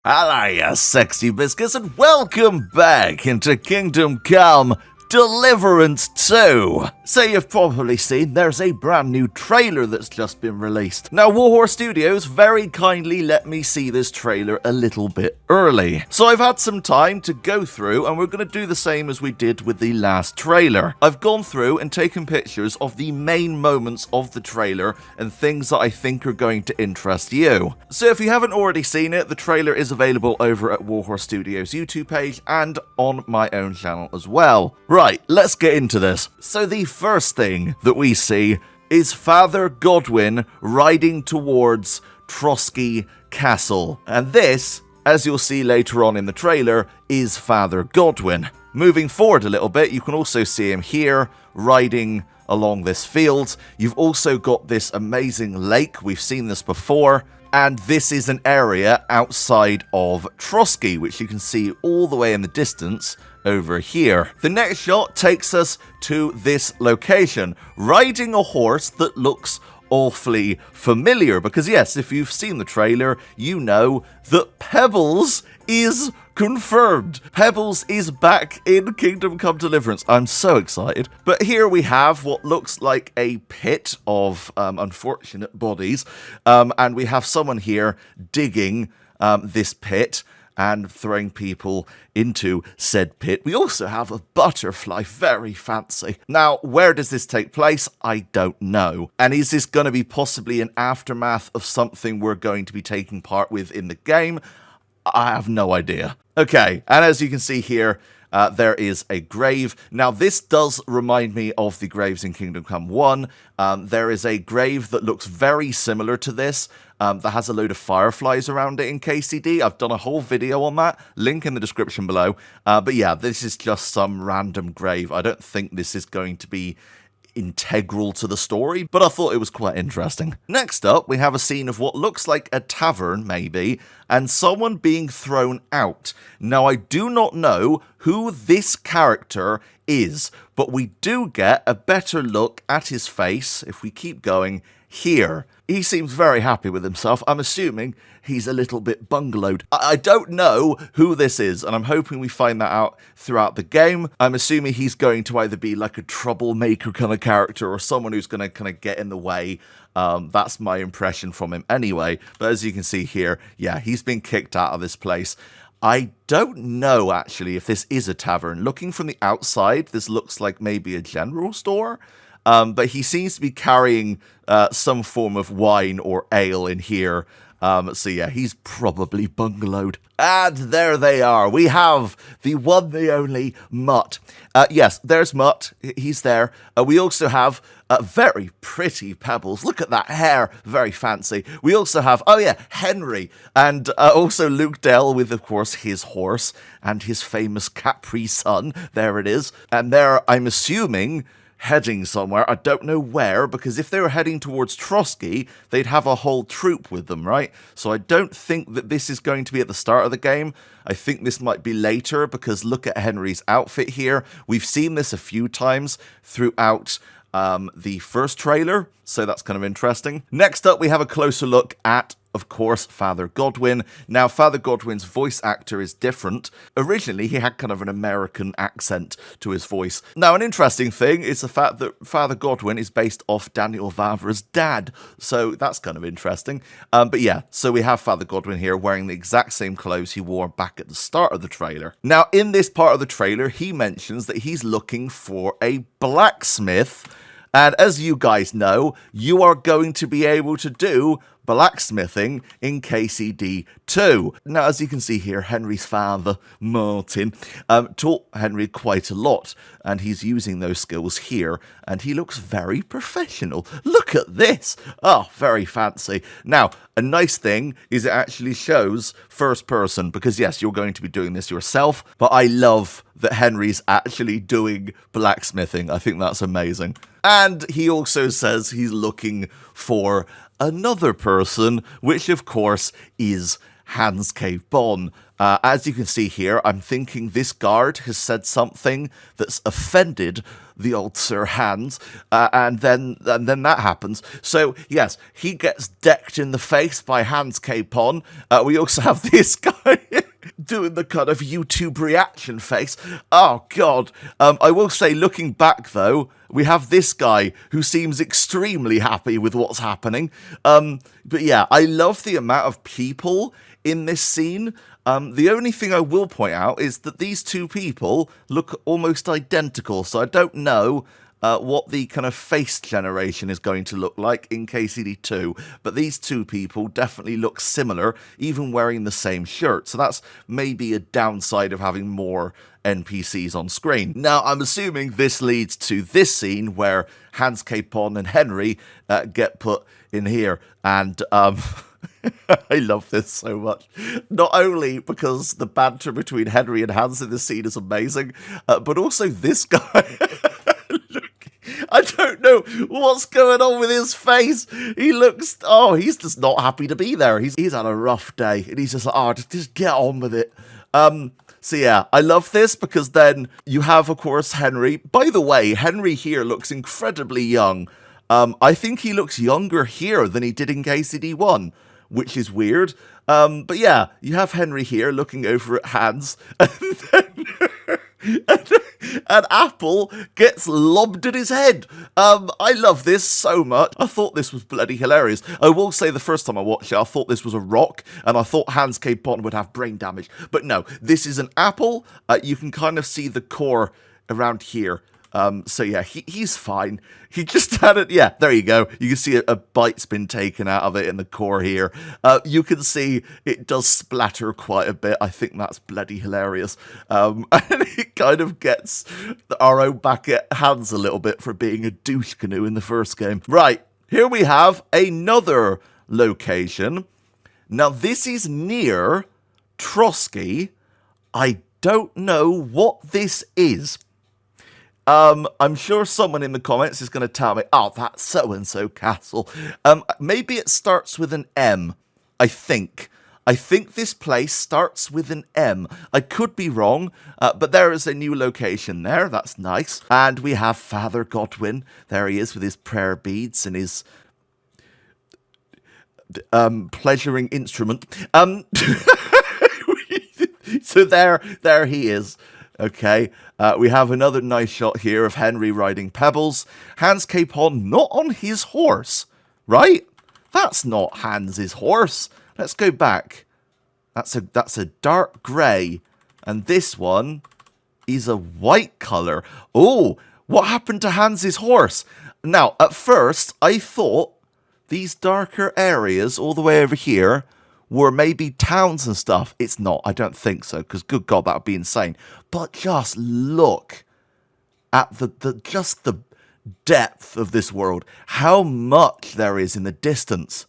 Hello, you sexy biscuits, and welcome back into Kingdom Come Deliverance 2. So you've probably seen there's a brand new trailer that's just been released. Now, Warhorse Studios very kindly let me see this trailer a little bit early. So I've had some time to go through, and we're going to do the same as we did with the last trailer. I've gone through and taken pictures of the main moments of the trailer and things that I think are going to interest you. So if you haven't already seen it, the trailer is available over at Warhorse Studios' YouTube page and on my own channel as well. Right, let's get into this. So the first thing that we see is Father Godwin riding towards Trosky Castle. And this, as you'll see later on in the trailer, is Father Godwin. Moving forward a little bit, you can also see him here riding along this field. You've also got this amazing lake. We've seen this before. And this is an area outside of Trosky, which you can see all the way in the distance over here. The next shot takes us to this location, riding a horse that looks awfully familiar, because yes, if you've seen the trailer, you know that Pebbles is confirmed. Pebbles is back in Kingdom Come Deliverance. I'm so excited. But here we have what looks like a pit of unfortunate bodies, and we have someone here digging this pit and throwing people into said pit. We also have a butterfly, very fancy. Now, where does this take place? I don't know. And is this going to be possibly an aftermath of something we're going to be taking part with in the game? I have no idea. Okay, and as you can see here, there is a grave. Now, this does remind me of the graves in Kingdom Come 1. There is a grave that looks very similar to this, that has a load of fireflies around it in KCD. I've done a whole video on that, link in the description below. But yeah, this is just some random grave. I don't think this is going to be integral to the story, but I thought it was quite interesting. Next up, we have a scene of what looks like a tavern, maybe, and someone being thrown out. Now, I do not know who this character is, but we do get a better look at his face if we keep going here. He seems very happy with himself. I'm assuming he's a little bit bungalowed. I don't know who this is, and I'm hoping we find that out throughout the game. I'm assuming he's going to either be like a troublemaker kind of character or someone who's going to kind of get in the way. That's my impression from him anyway. But as you can see here, yeah, he's been kicked out of this place. I don't know, actually, if this is a tavern. Looking from the outside, this looks like maybe a general store. But he seems to be carrying some form of wine or ale in here. So yeah, he's probably bungalowed. And there they are. We have the one, the only Mutt. Yes, there's Mutt. He's there. We also have very pretty Pebbles. Look at that hair. Very fancy. We also have, oh yeah, Henry. And also Luke Dell with, of course, his horse and his famous Capri Sun. There it is. And there, I'm assuming, heading somewhere. I don't know where, because if they were heading towards Trosky, they'd have a whole troop with them, right? So I don't think that this is going to be at the start of the game. I think this might be later, because look at Henry's outfit here. We've seen this a few times throughout the first trailer, so that's kind of interesting. Next up, we have a closer look at, of course, Father Godwin. Now, Father Godwin's voice actor is different. Originally, he had kind of an American accent to his voice. Now, an interesting thing is the fact that Father Godwin is based off Daniel Vavra's dad, so that's kind of interesting. But yeah, so we have Father Godwin here wearing the exact same clothes he wore back at the start of the trailer. Now, in this part of the trailer, he mentions that he's looking for a blacksmith. And as you guys know, you are going to be able to do blacksmithing in KCD 2. Now, as you can see here, Henry's father, Martin, taught Henry quite a lot, and he's using those skills here, and he looks very professional. Look at this! Oh, very fancy. Now, a nice thing is it actually shows first person, because yes, you're going to be doing this yourself, but I love that Henry's actually doing blacksmithing. I think that's amazing. And he also says he's looking for another person, which of course is Hans Cave Bon. As you can see here, I'm thinking this guard has said something that's offended the old Sir Hans, and then that happens. So yes, he gets decked in the face by Hans Cave Bon. We also have this guy doing the kind of YouTube reaction face. Oh god. I will say, looking back though, we have this guy who seems extremely happy with what's happening. But yeah, I love the amount of people in this scene. The only thing I will point out is that these two people look almost identical, so I don't know what the kind of face generation is going to look like in KCD2, but these two people definitely look similar, even wearing the same shirt, so that's maybe a downside of having more NPCs on screen. Now, I'm assuming this leads to this scene where Hans Capon and Henry get put in here, and I love this so much. Not only because the banter between Henry and Hans in this scene is amazing, but also this guy. Look, I don't know what's going on with his face. He looks, he's just not happy to be there. He's had a rough day, and he's just like, just get on with it. So yeah, I love this because then you have, of course, Henry. By the way, Henry here looks incredibly young. I think he looks younger here than he did in KCD1, which is weird. But yeah, you have Henry here looking over at Hans, and then and Apple gets lobbed at his head. I love this so much. I thought this was bloody hilarious. I will say the first time I watched it, I thought this was a rock, and I thought Hans K. Pond would have brain damage. But no, this is an apple. You can kind of see the core around here. So yeah, he's fine. He just had it. Yeah, there you go. You can see a bite's been taken out of it in the core here. You can see it does splatter quite a bit. I think that's bloody hilarious. And it kind of gets our own back at Hans a little bit for being a douche canoe in the first game. Right, here we have another location. Now this is near Trosky. I don't know what this is. I'm sure someone in the comments is going to tell me, that's so-and-so castle. Maybe it starts with an M, I think. I think this place starts with an M. I could be wrong, but there is a new location there. That's nice. And we have Father Godwin. There he is with his prayer beads and his pleasuring instrument. So there he is. Okay, we have another nice shot here of Henry riding Pebbles. Hans Capon not on his horse, right? That's not Hans's horse. Let's go back. That's a dark grey, and this one is a white colour. Oh, what happened to Hans's horse? Now, at first, I thought these darker areas all the way over here were maybe towns and stuff. It's not. I don't think so, because good God, that would be insane. But just look at the depth of this world. How much there is in the distance.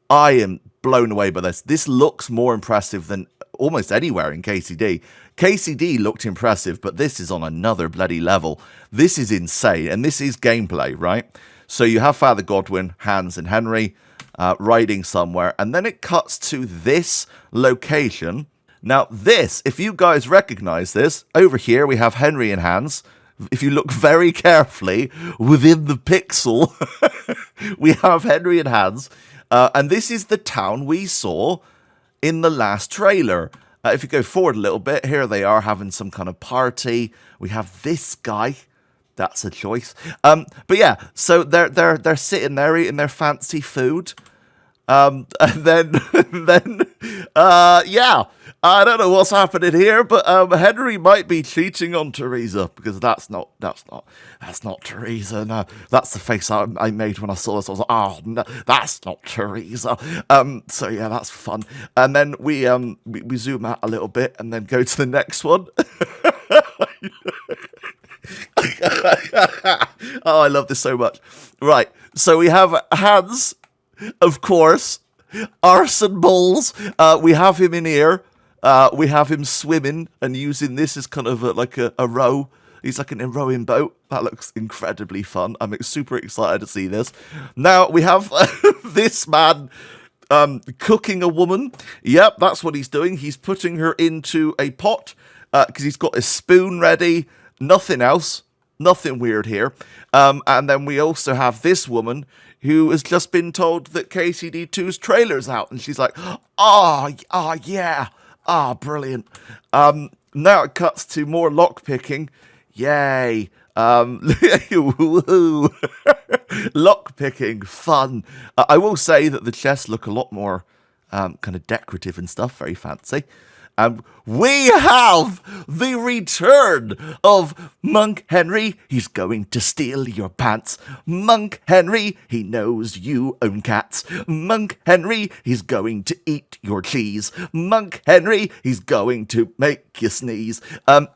I am blown away by this. This looks more impressive than almost anywhere in KCD. KCD looked impressive, but this is on another bloody level. This is insane, and this is gameplay, right? So you have Father Godwin, Hans, and Henry riding somewhere, and then it cuts to this location. Now this, if you guys recognize this, over here we have Henry and Hans. If you look very carefully within the pixel, we have Henry and Hans, and this is the town we saw in the last trailer. If you go forward a little bit, here they are having some kind of party. We have this guy. That's a choice. But yeah, so they're sitting there eating their fancy food. And then, yeah, I don't know what's happening here, but Henry might be cheating on Teresa, because that's not Teresa. No, that's the face I made when I saw this. I was like, oh no, that's not Teresa. So yeah, that's fun. And then we zoom out a little bit and then go to the next one. Oh, I love this so much. Right, so we have Hans. Of course, arson balls. We have him in here. We have him swimming and using this as kind of like a row. He's like in a rowing boat. That looks incredibly fun. I'm super excited to see this. Now we have this man Cooking a woman. Yep, that's what he's doing. He's putting her into a pot because he's got a spoon ready. Nothing else. Nothing weird here. And then we also have this woman who has just been told that KCD2's trailer's out. And she's like, yeah. Brilliant. Now it cuts to more lockpicking. Yay. Lockpicking, fun. I will say that the chests look a lot more kind of decorative and stuff, very fancy. We have the return of Monk Henry. He's going to steal your pants. Monk Henry, he knows you own cats. Monk Henry, he's going to eat your cheese. Monk Henry, he's going to make you sneeze.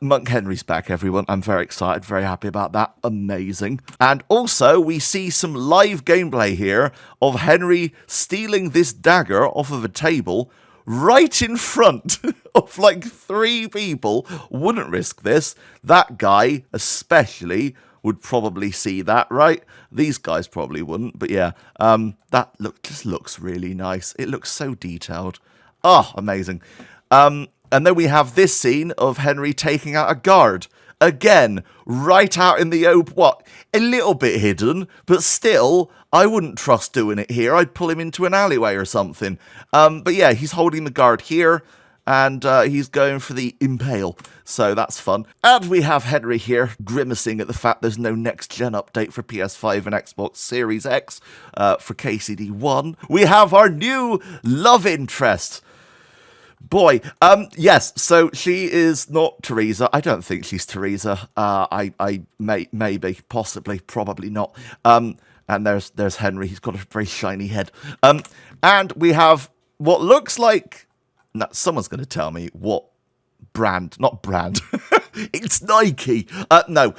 Monk Henry's back, everyone. I'm very excited, very happy about that. Amazing. And also, we see some live gameplay here of Henry stealing this dagger off of a table right in front of like 3 people. Wouldn't risk this. That guy especially would probably see that, right? These guys probably wouldn't, but yeah, that just looks really nice. It looks so detailed. Oh, amazing. And then we have this scene of Henry taking out a guard. Again, right out in the open. What? A little bit hidden, but still, I wouldn't trust doing it here. I'd pull him into an alleyway or something. But yeah, he's holding the guard here, and he's going for the impale. So that's fun. And we have Henry here grimacing at the fact there's no next-gen update for PS5 and Xbox Series X for KCD1. We have our new love interest. Boy, yes, so she is not Teresa. I don't think she's Teresa. Maybe, possibly, probably not. And there's Henry. He's got a very shiny head. And we have what looks like... Now, someone's going to tell me what brand. Not brand. It's Nike. No.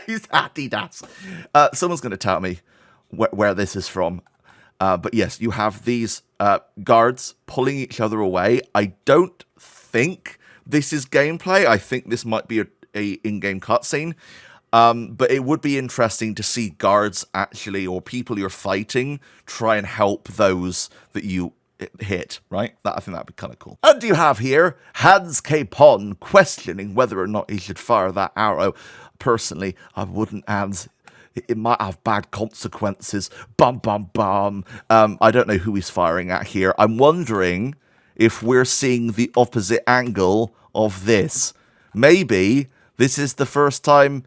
It's Adidas. Someone's going to tell me where this is from. But yes, you have these guards pulling each other away. I don't think this is gameplay. I think this might be a in-game cutscene. But it would be interesting to see guards actually, or people you're fighting, try and help those that you hit, right? I think that'd be kind of cool. And you have here Hans Capon questioning whether or not he should fire that arrow. Personally, I wouldn't, Hans. It might have bad consequences. Bum, bum, bum. I don't know who he's firing at here. I'm wondering if we're seeing the opposite angle of this. Maybe this is the first time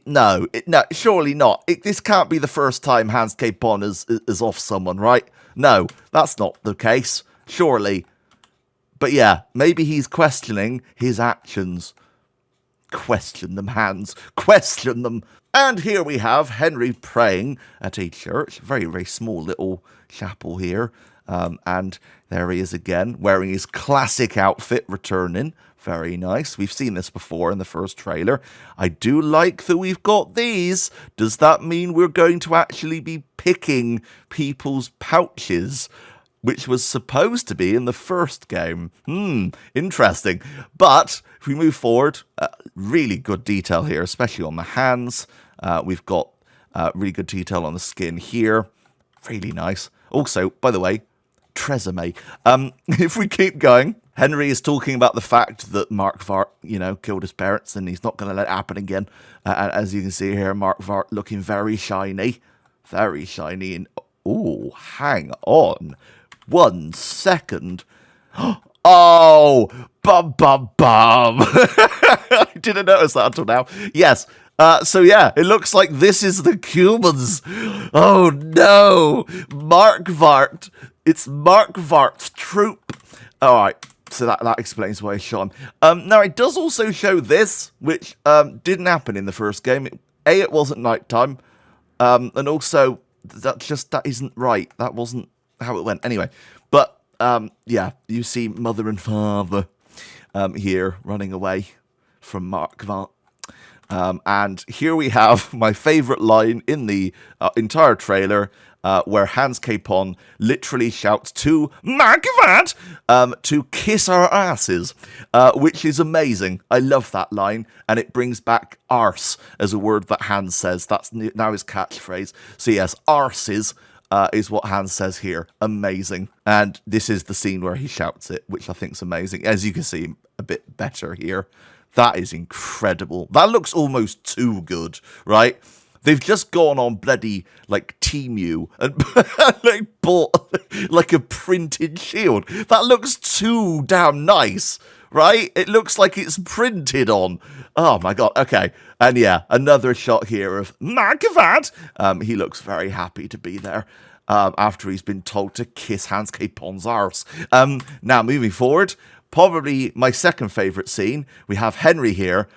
no, surely not. This can't be the first time Hans Capon is off someone, right? No, that's not the case. Surely. But yeah, maybe he's questioning his actions. Question them, Hans. Question them. And here we have Henry praying at a church. Very, very small little chapel here. And there he is again, wearing his classic outfit, returning. Very nice. We've seen this before in the first trailer. I do like that we've got these. Does that mean we're going to actually be picking people's pouches, which was supposed to be in the first game? Interesting. But if we move forward, really good detail here, especially on the hands. We've got really good detail on the skin here. Really nice. Also, by the way, Tresemme. If we keep going, Henry is talking about the fact that Mark Vart, killed his parents, and he's not going to let it happen again. And as you can see here, Mark Vart looking very shiny. Very shiny. And oh, hang on. 1 second. Oh, bum, bum, bum. I didn't notice that until now. Yes. So yeah, it looks like this is the Cumans. Oh no. Mark Vart. It's Mark Vart's troop. Alright, so that explains why he shot him. Now, it does also show this, which didn't happen in the first game. It wasn't nighttime. And also, that isn't right. That wasn't how it went. Anyway, but yeah, you see mother and father here running away from Mark Vart. And here we have my favourite line in the entire trailer, where Hans Capon literally shouts to Mark Vart to kiss our asses, which is amazing. I love that line, and it brings back arse as a word that Hans says. That's now his catchphrase. So yes, arses. is what Hans says here. Amazing. And this is the scene where he shouts it, which I think is amazing. As you can see a bit better here. That is incredible. That looks almost too good, right? They've just gone on bloody, like, Temu and like, bought, like, a printed shield. That looks too damn nice, right? It looks like it's printed on. Oh, my God. Okay. And, yeah, another shot here of Magavad. He looks very happy to be there after he's been told to kiss Hans Capon's arse. Now, moving forward, probably my second favourite scene, we have Henry here,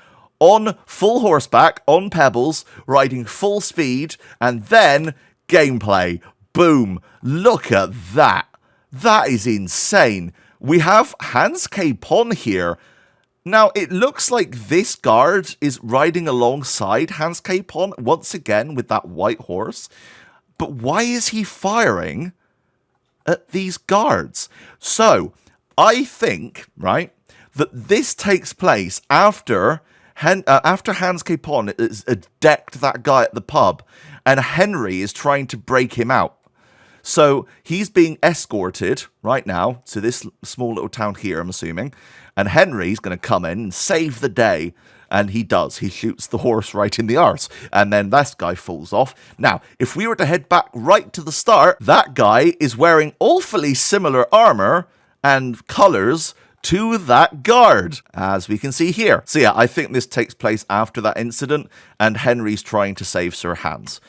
on full horseback, on pebbles, riding full speed, and then gameplay. Boom. Look at that. That is insane. We have Hans Capon here. Now, it looks like this guard is riding alongside Hans Capon, once again, with that white horse. But why is he firing at these guards? So, I think, right, that this takes place after Hans Capon has decked that guy at the pub, and Henry is trying to break him out. So he's being escorted right now to this small little town here, I'm assuming, and Henry's going to come in and save the day, and he does. He shoots the horse right in the arse, and then this guy falls off. Now, if we were to head back right to the start, that guy is wearing awfully similar armor and colors to that guard, as we can see here. So yeah, I think this takes place after that incident, and Henry's trying to save Sir Hans.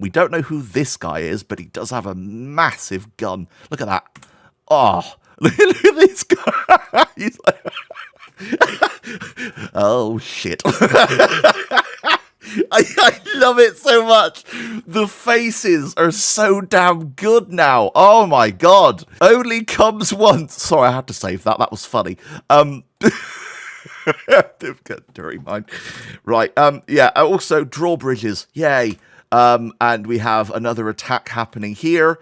We don't know who this guy is, but he does have a massive gun. Look at that. Oh, look at this guy. He's like, oh, shit. I love it so much. The faces are so damn good now. Oh my God. Only comes once. Sorry, I had to save that. That was funny. Dirty mind. Right. Yeah. Also, drawbridges. Yay. And we have another attack happening here.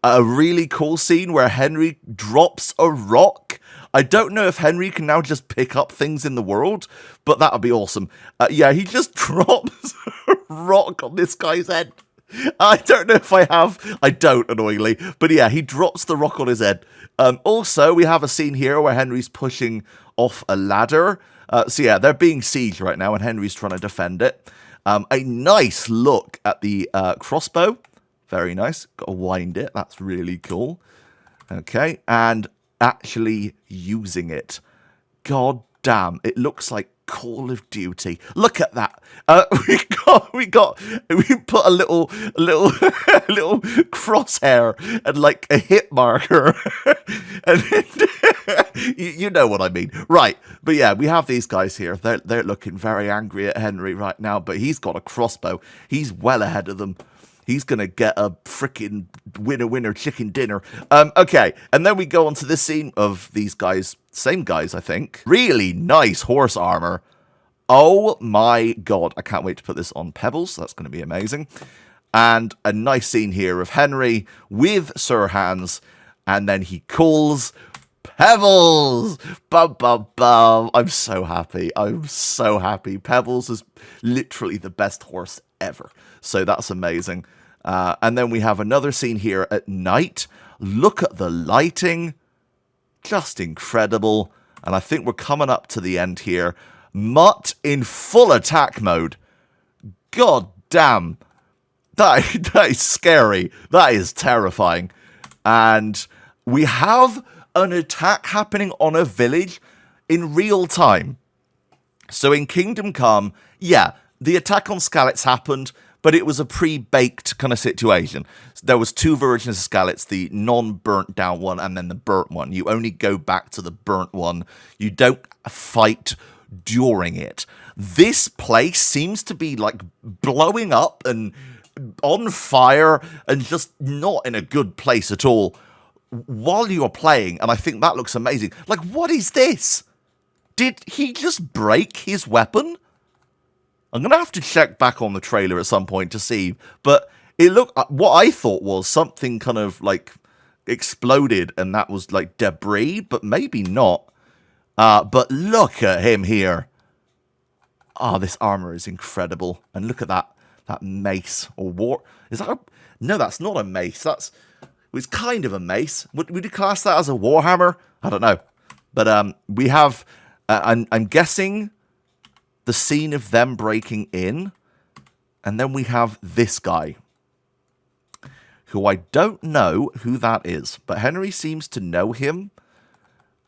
A really cool scene where Henry drops a rock. I don't know if Henry can now just pick up things in the world, but that would be awesome. Yeah, he just drops a rock on this guy's head. I don't know if I have. I don't, annoyingly. But yeah, he drops the rock on his head. Also, we have a scene here where Henry's pushing off a ladder. So yeah, they're being sieged right now, and Henry's trying to defend it. A nice look at the crossbow. Very nice. Got to wind it. That's really cool. Okay, and actually using it. God damn, it looks like Call of Duty. Look at that. We put a little crosshair and like a hit marker. And you know what I mean. Right. But yeah, we have these guys here. They're looking very angry at Henry right now, but he's got a crossbow. He's well ahead of them. He's going to get a freaking winner chicken dinner. Okay, and then we go on to this scene of these guys, same guys, I think. Really nice horse armor. Oh my God, I can't wait to put this on pebbles. That's going to be amazing. And a nice scene here of Henry with Sir Hans, and then he calls Pebbles! Bum, bum, bum. I'm so happy. I'm so happy. Pebbles is literally the best horse ever. So that's amazing. And then we have another scene here at night. Look at the lighting. Just incredible. And I think we're coming up to the end here. Mutt in full attack mode. God damn. That is scary. That is terrifying. And we have an attack happening on a village in real time. So in Kingdom Come, yeah, the attack on Skalitz happened, but it was a pre-baked kind of situation. There was two versions of Skalitz, the non-burnt down one and then the burnt one. You only go back to the burnt one. You don't fight during it. This place seems to be like blowing up and on fire and just not in a good place at all while you're playing, and I think that looks amazing. Like, what is this? Did he just break his weapon? I'm going to have to check back on the trailer at some point to see, but it looked, what I thought was something kind of like exploded and that was like debris, but maybe not. But look at him here. Oh, this armor is incredible. And look at that mace or war. Is that a No, that's not a mace. It's kind of a mace. Would you class that as a warhammer? I don't know. But we have, I'm guessing, the scene of them breaking in. And then we have this guy, who I don't know who that is. But Henry seems to know him.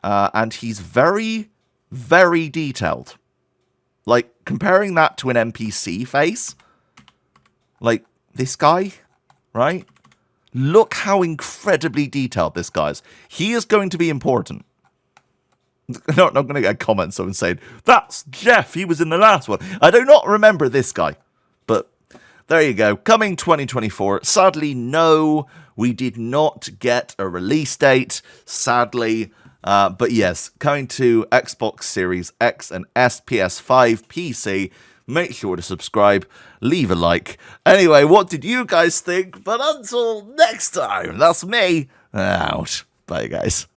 And he's very, very detailed. Like, comparing that to an NPC face. Like, this guy, right? Look how incredibly detailed this guy is. He is going to be important. No, I'm not going to get a comment someone saying, that's Jeff, he was in the last one. I do not remember this guy. But there you go. Coming 2024. Sadly, no, we did not get a release date. Sadly. But yes, coming to Xbox Series X and S, PS5, PC. Make sure to subscribe, leave a like. Anyway, what did you guys think? But until next time, that's me out. Bye, guys.